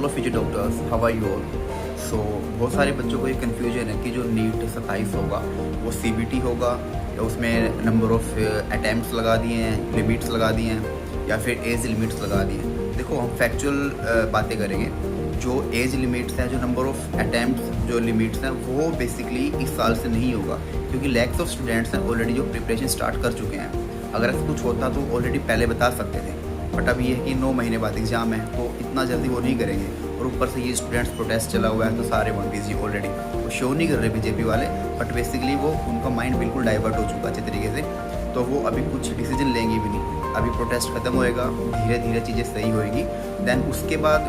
Hello future doctors, how are you all. So बहुत सारे बच्चों को ये कन्फ्यूजन है कि जो नीट 27 होगा वो सीबीटी होगा या उसमें नंबर ऑफ़ अटैम्प्ट्स लगा दिए हैं, लिमिट्स लगा दिए हैं या फिर एज लिमिट्स लगा दिए हैं। देखो, हम फैक्चुअल बातें करेंगे। जो एज लिमिट्स हैं, जो नंबर ऑफ़ अटैम्प्ट्स, जो लिमिट्स हैं, वो बेसिकली इस साल से नहीं होगा, क्योंकि लैक्स ऑफ स्टूडेंट्स हैं ऑलरेडी जो प्रिपरेशन स्टार्ट कर चुके हैं। अगर ऐसा कुछ होता तो ऑलरेडी पहले बता सकते थे, बट अब ये है कि 9 महीने बाद एग्ज़ाम है तो इतना जल्दी वो नहीं करेंगे। और ऊपर से ये स्टूडेंट्स प्रोटेस्ट चला हुआ है तो सारे वन बिजी ऑलरेडी, वो शो नहीं कर रहे बीजेपी वाले, बट बेसिकली वो उनका माइंड बिल्कुल डाइवर्ट हो चुका है अच्छे तरीके से। तो वो अभी कुछ डिसीजन लेंगे भी नहीं। अभी प्रोटेस्ट खत्म होएगा, धीरे धीरे चीज़ें सही होएगी, देन उसके बाद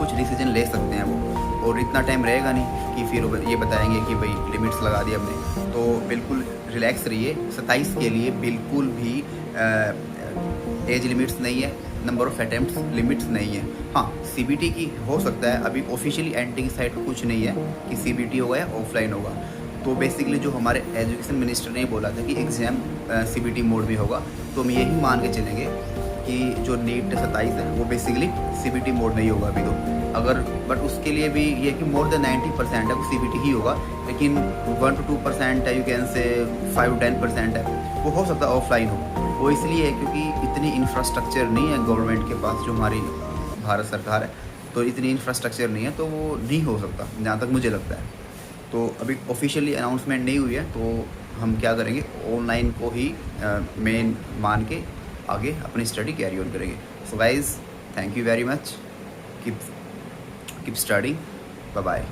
कुछ डिसीजन ले सकते हैं वो। और इतना टाइम रहेगा नहीं कि फिर ये बताएंगे कि भाई लिमिट्स लगा दी हमने। तो बिल्कुल रिलैक्स रहिए। 27 के लिए बिल्कुल भी एज लिमिट्स नहीं है, नंबर ऑफ़ अटैम्प्ट्स लिमिट्स नहीं है। हाँ, सीबीटी की हो सकता है, अभी ऑफिशियली एनटी की साइड पर कुछ नहीं है कि सीबीटी होगा या ऑफलाइन होगा। तो बेसिकली जो हमारे एजुकेशन मिनिस्टर ने बोला था कि एग्ज़ाम सीबीटी मोड में होगा, तो हम यही मान के चलेंगे कि जो नीट 27 है वो बेसिकली सीबीटी मोड में ही होगा अभी तो। अगर बट उसके लिए भी ये कि मोर देन 90% है वो सीबीटी ही होगा, लेकिन 1 to 2% है, यू कैन से 5-10% है वो हो सकता है ऑफलाइन हो। वो इसलिए है क्योंकि इतनी इंफ्रास्ट्रक्चर नहीं है गवर्नमेंट के पास, जो हमारी भारत सरकार है, तो इतनी इंफ्रास्ट्रक्चर नहीं है, तो वो नहीं हो सकता जहाँ तक मुझे लगता है। तो अभी ऑफिशियली अनाउंसमेंट नहीं हुई है, तो हम क्या करेंगे, ऑनलाइन को ही मेन मान के आगे अपनी स्टडी कैरी ऑन करेंगे। So guys, thank you very much, keep studying, bye bye.